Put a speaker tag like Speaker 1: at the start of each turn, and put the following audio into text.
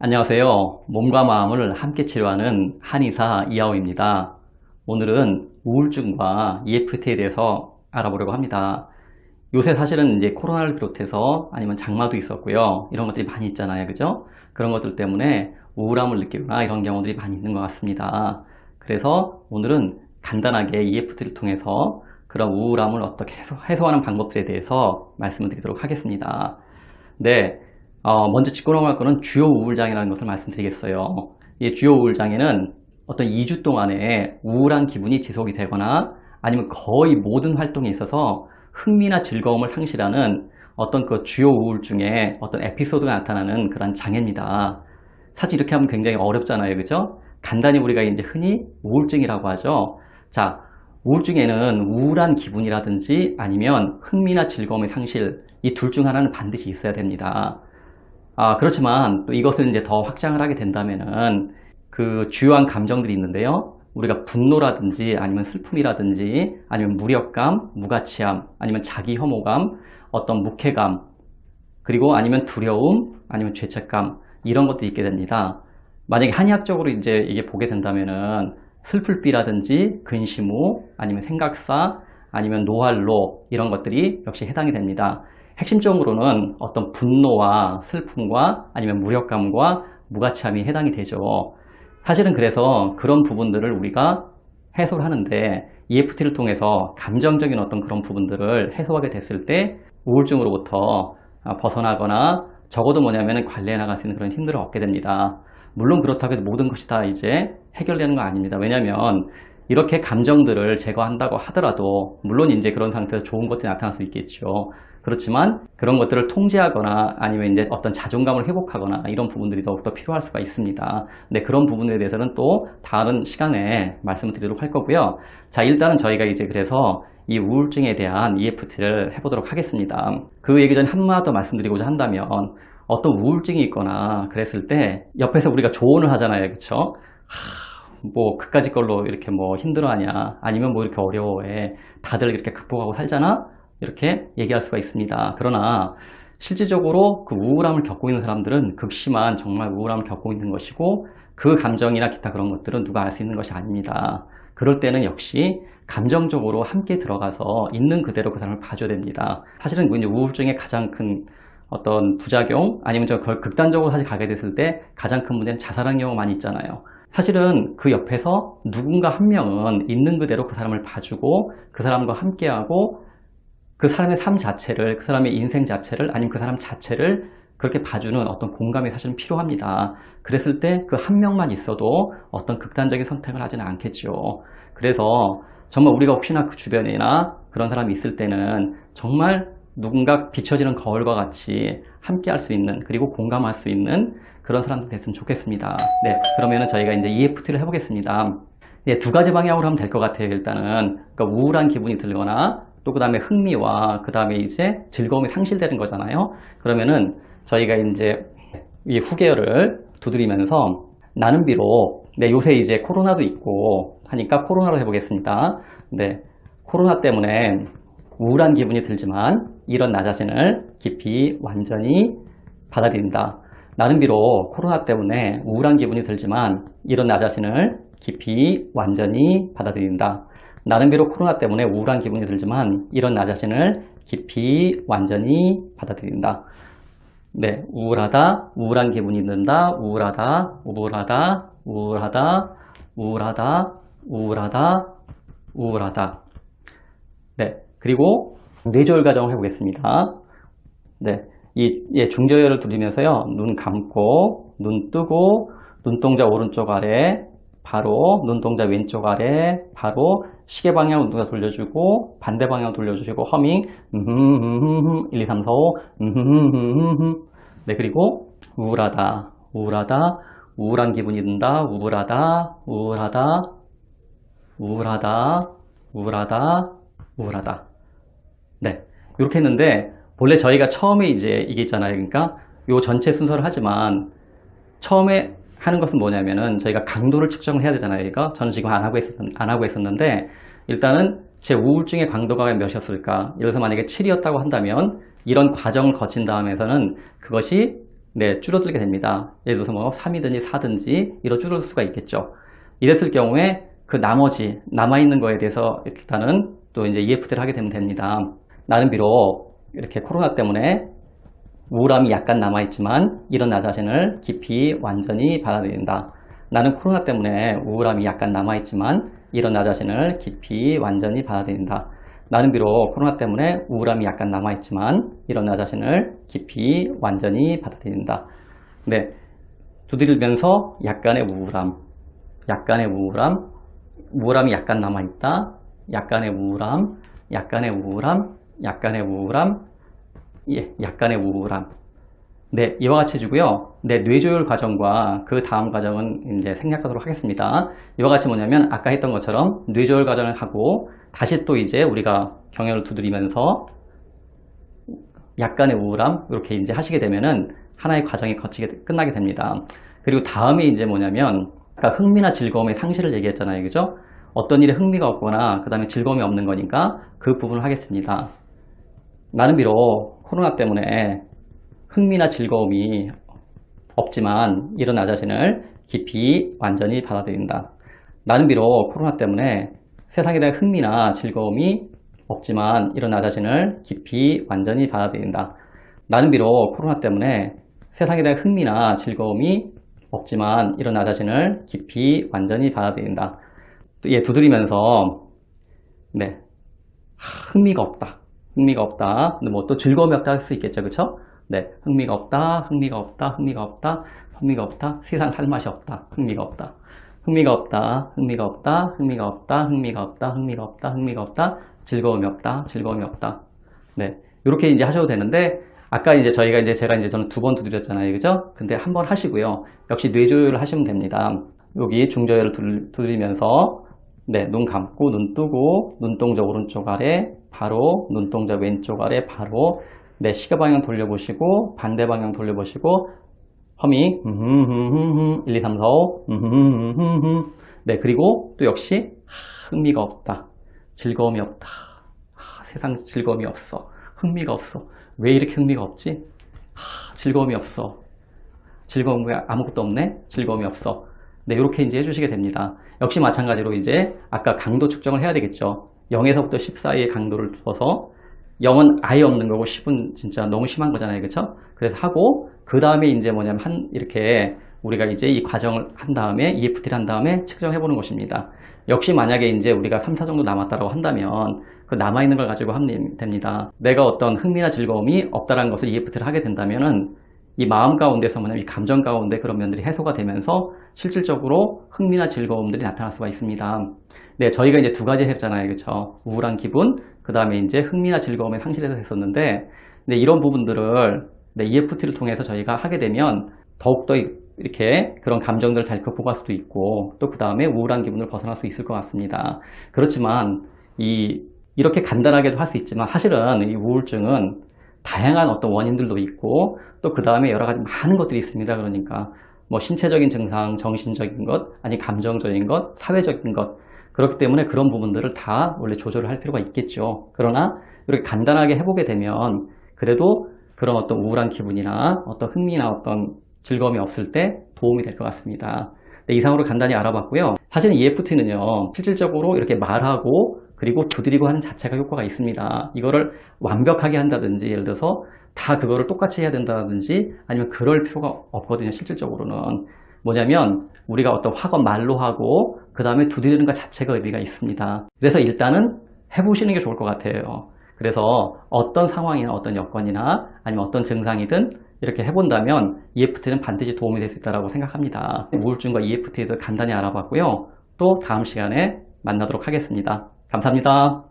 Speaker 1: 안녕하세요. 몸과 마음을 함께 치료하는 한의사 이하오입니다. 오늘은 우울증과 EFT에 대해서 알아보려고 합니다. 요새 사실은 이제 코로나를 비롯해서 아니면 장마도 있었고요. 이런 것들이 많이 있잖아요. 그죠? 그런 것들 때문에 우울함을 느끼거나 이런 경우들이 많이 있는 것 같습니다. 그래서 오늘은 간단하게 EFT를 통해서 그런 우울함을 어떻게 해소하는 방법들에 대해서 말씀을 드리도록 하겠습니다. 네. 먼저 짚고 넘어갈 거는 주요 우울장애라는 것을 말씀드리겠어요. 이 주요 우울장애는 어떤 2주 동안에 우울한 기분이 지속이 되거나 아니면 거의 모든 활동에 있어서 흥미나 즐거움을 상실하는 어떤 그 주요 우울증의 어떤 에피소드가 나타나는 그런 장애입니다. 사실 이렇게 하면 굉장히 어렵잖아요. 그죠? 간단히 우리가 이제 흔히 우울증이라고 하죠. 자, 우울증에는 우울한 기분이라든지 아니면 흥미나 즐거움의 상실, 이 둘 중 하나는 반드시 있어야 됩니다. 그렇지만 또 이것을 이제 더 확장을 하게 된다면은 그 주요한 감정들이 있는데요. 우리가 분노라든지 아니면 슬픔이라든지 아니면 무력감, 무가치함, 아니면 자기 혐오감, 어떤 묵회감, 그리고 아니면 두려움, 아니면 죄책감 이런 것도 있게 됩니다. 만약에 한의학적으로 이제 이게 보게 된다면은 슬플비라든지 근심우, 아니면 생각사, 아니면 노활로 이런 것들이 역시 해당이 됩니다. 핵심적으로는 어떤 분노와 슬픔과 아니면 무력감과 무가치함이 해당이 되죠. 사실은 그래서 그런 부분들을 우리가 해소를 하는데 EFT를 통해서 감정적인 어떤 그런 부분들을 해소하게 됐을 때 우울증으로부터 벗어나거나 적어도 뭐냐면 관리해 나갈 수 있는 그런 힘들을 얻게 됩니다. 물론 그렇다고 해서 모든 것이 다 이제 해결되는 건 아닙니다. 왜냐하면 이렇게 감정들을 제거한다고 하더라도 물론 이제 그런 상태에서 좋은 것들이 나타날 수 있겠죠. 그렇지만 그런 것들을 통제하거나 아니면 이제 어떤 자존감을 회복하거나 이런 부분들이 더욱더 필요할 수가 있습니다. 근데 그런 부분에 대해서는 또 다른 시간에 말씀을 드리도록 할 거고요. 자, 일단은 저희가 이제 그래서 이 우울증에 대한 EFT를 해보도록 하겠습니다. 그 얘기 전에 한마디 더 말씀드리고자 한다면 어떤 우울증이 있거나 그랬을 때 옆에서 우리가 조언을 하잖아요. 그쵸? 뭐 그까짓 걸로 이렇게 뭐 힘들어하냐 아니면 뭐 이렇게 어려워해 다들 이렇게 극복하고 살잖아 이렇게 얘기할 수가 있습니다. 그러나 실질적으로 그 우울함을 겪고 있는 사람들은 극심한 정말 우울함을 겪고 있는 것이고 그 감정이나 기타 그런 것들은 누가 알 수 있는 것이 아닙니다. 그럴 때는 역시 감정적으로 함께 들어가서 있는 그대로 그 사람을 봐줘야 됩니다. 사실은 이제 우울증의 가장 큰 어떤 부작용 아니면 저 극단적으로 사실 가게 됐을 때 가장 큰 문제는 자살하는 경우가 많이 있잖아요. 사실은 그 옆에서 누군가 한 명은 있는 그대로 그 사람을 봐주고 그 사람과 함께하고 그 사람의 삶 자체를, 그 사람의 인생 자체를, 아니면 그 사람 자체를 그렇게 봐주는 어떤 공감이 사실은 필요합니다. 그랬을 때 그 한 명만 있어도 어떤 극단적인 선택을 하지는 않겠죠. 그래서 정말 우리가 혹시나 그 주변이나 그런 사람이 있을 때는 정말 누군가 비춰지는 거울과 같이 함께 할 수 있는, 그리고 공감할 수 있는 그런 사람들 됐으면 좋겠습니다. 네, 그러면은 저희가 이제 EFT를 해보겠습니다. 네, 두 가지 방향으로 하면 될 것 같아요. 일단은 그러니까 우울한 기분이 들거나 또 그 다음에 흥미와 그 다음에 이제 즐거움이 상실되는 거잖아요. 그러면은 저희가 이제 이 후계열을 두드리면서 나는 비록 요새 이제 코로나도 있고 하니까 코로나로 해보겠습니다. 네, 코로나 때문에 우울한 기분이 들지만 이런 나 자신을 깊이 완전히 받아들인다. 나는 비록 코로나 때문에 우울한 기분이 들지만 이런 나 자신을 깊이 완전히 받아들인다. 나는 비록 코로나 때문에 우울한 기분이 들지만 이런 나 자신을 깊이 완전히 받아들인다. 네, 우울하다, 우울한 기분이 든다, 우울하다, 우울하다, 우울하다, 우울하다, 우울하다, 우울하다. 네, 그리고 뇌조열 과정을 해보겠습니다. 네, 중저열을 두드리면서요, 눈 감고, 눈 뜨고, 눈동자 오른쪽 아래, 바로 눈동자 왼쪽 아래, 바로 시계 방향 눈동자 돌려주고 반대 방향 돌려주시고 허밍 1, 2, 3, 4, 5 네, 그리고 우울하다, 우울하다, 우울한 기분이 든다, 우울하다, 우울하다, 우울하다, 우울하다, 우울하다. 네, 이렇게 했는데 본래 저희가 처음에 이제 이게 있잖아요. 그러니까 요 전체 순서를 하지만 처음에 하는 것은 뭐냐면은 저희가 강도를 측정을 해야 되잖아요. 그러니까 저는 지금 안 하고 있었는데 일단은 제 우울증의 강도가 몇이었을까? 예를 들어서 만약에 7이었다고 한다면 이런 과정을 거친 다음에서는 그것이 네, 줄어들게 됩니다. 예를 들어서 뭐 3이든지 4든지 이로 줄어들 수가 있겠죠. 이랬을 경우에 그 나머지 남아있는 거에 대해서 일단은 또 이제 EFT를 하게 되면 됩니다. 나는 비록 이렇게 코로나 때문에 우울함이 약간 남아있지만 이런 나 자신을 깊이 완전히 받아들인다. 나는 코로나 때문에 우울함이 약간 남아있지만 이런 나 자신을 깊이 완전히 받아들인다. 나는 비록 코로나 때문에 우울함이 약간 남아있지만 이런 나 자신을 깊이 완전히 받아들인다. 네, 두드리면서 약간의 우울함, 약간의 우울함, 우울함이 약간 남아있다. 약간의 우울함, 약간의 우울함, 약간의 우울함, 예, 약간의 우울함. 네, 이와 같이 해주고요. 네, 뇌조율 과정과 그 다음 과정은 이제 생략하도록 하겠습니다. 이와 같이 뭐냐면 아까 했던 것처럼 뇌조율 과정을 하고 다시 또 이제 우리가 경혈을 두드리면서 약간의 우울함 이렇게 이제 하시게 되면은 하나의 과정이 끝나게 됩니다. 그리고 다음에 이제 뭐냐면 아까 흥미나 즐거움의 상실을 얘기했잖아요, 그죠? 어떤 일에 흥미가 없거나 그 다음에 즐거움이 없는 거니까 그 부분을 하겠습니다. 나는 비록 코로나 때문에 흥미나 즐거움이 없지만 이런 나 자신을 깊이 완전히 받아들인다. 나는 비록 코로나 때문에 세상에 대한 흥미나 즐거움이 없지만 이런 나 자신을 깊이 완전히 받아들인다. 나는 비록 코로나 때문에 세상에 대한 흥미나 즐거움이 없지만 이런 나 자신을 깊이 완전히 받아들인다. 예, 두드리면서 네, 흥미가 없다. 흥미가 없다. 근데 뭐 또 즐거움이 없다 할 수 있겠죠, 그쵸? 네, 흥미가 없다, 흥미가 없다, 흥미가 없다, 흥미가 없다, 세상 할 맛이 없다, 흥미가 없다, 흥미가 없다, 흥미가 없다, 흥미가 없다, 흥미가 없다, 흥미가 없다, 흥미가 없다, 즐거움이 없다, 즐거움이 없다. 네, 이렇게 이제 하셔도 되는데 아까 이제 제가 이제 저는 2번 두드렸잖아요, 그죠? 근데 한 번 하시고요. 역시 뇌조율을 하시면 됩니다. 여기 중저혈을 두드리면서 네, 눈 감고 눈 뜨고 눈동자 오른쪽 아래 바로 눈동자 왼쪽 아래 바로 네, 시계 방향 돌려보시고 반대 방향 돌려보시고 허밍 1, 2, 3, 4, 5 네, 그리고 또 역시 흥미가 없다. 즐거움이 없다. 세상 즐거움이 없어. 흥미가 없어. 왜 이렇게 흥미가 없지? 즐거움이 없어. 즐거운 게 아무것도 없네? 즐거움이 없어. 네, 이렇게 이제 해주시게 됩니다. 역시 마찬가지로 이제 아까 강도 측정을 해야 되겠죠. 0에서부터 10 사이의 강도를 두어서 0은 아예 없는 거고 10은 진짜 너무 심한 거잖아요, 그렇죠? 그래서 하고 그 다음에 이제 뭐냐면 이렇게 우리가 이제 이 과정을 한 다음에 EFT를 한 다음에 측정해 보는 것입니다. 역시 만약에 이제 우리가 3, 4 정도 남았다고 한다면 그 남아있는 걸 가지고 하면 됩니다. 내가 어떤 흥미나 즐거움이 없다라는 것을 EFT를 하게 된다면은 이 마음 가운데서 뭐냐면 이 감정 가운데 그런 면들이 해소가 되면서 실질적으로 흥미나 즐거움들이 나타날 수가 있습니다. 네, 저희가 이제 2가지 했잖아요, 그렇죠? 우울한 기분, 그 다음에 이제 흥미나 즐거움의 상실에서 했었는데, 네, 이런 부분들을 네, EFT를 통해서 저희가 하게 되면 더욱더 이렇게 그런 감정들을 잘 극복할 수도 있고, 또 그 다음에 우울한 기분을 벗어날 수 있을 것 같습니다. 그렇지만 이렇게 간단하게도 할 수 있지만 사실은 이 우울증은 다양한 어떤 원인들도 있고 또 그 다음에 여러 가지 많은 것들이 있습니다. 그러니까 뭐 신체적인 증상, 정신적인 것, 아니 감정적인 것, 사회적인 것 그렇기 때문에 그런 부분들을 다 원래 조절을 할 필요가 있겠죠. 그러나 이렇게 간단하게 해보게 되면 그래도 그런 어떤 우울한 기분이나 어떤 흥미나 어떤 즐거움이 없을 때 도움이 될 것 같습니다. 네, 이상으로 간단히 알아봤고요. 사실은 EFT는요, 실질적으로 이렇게 말하고 그리고 두드리고 하는 자체가 효과가 있습니다. 이거를 완벽하게 한다든지 예를 들어서 다 그거를 똑같이 해야 된다든지 아니면 그럴 필요가 없거든요. 실질적으로는 뭐냐면 우리가 어떤 확언 말로 하고 그 다음에 두드리는 것 자체가 의미가 있습니다. 그래서 일단은 해보시는 게 좋을 것 같아요. 그래서 어떤 상황이나 어떤 여건이나 아니면 어떤 증상이든 이렇게 해본다면 EFT는 반드시 도움이 될 수 있다고 생각합니다. 우울증과 EFT에 대해서 간단히 알아봤고요. 또 다음 시간에 만나도록 하겠습니다. 감사합니다.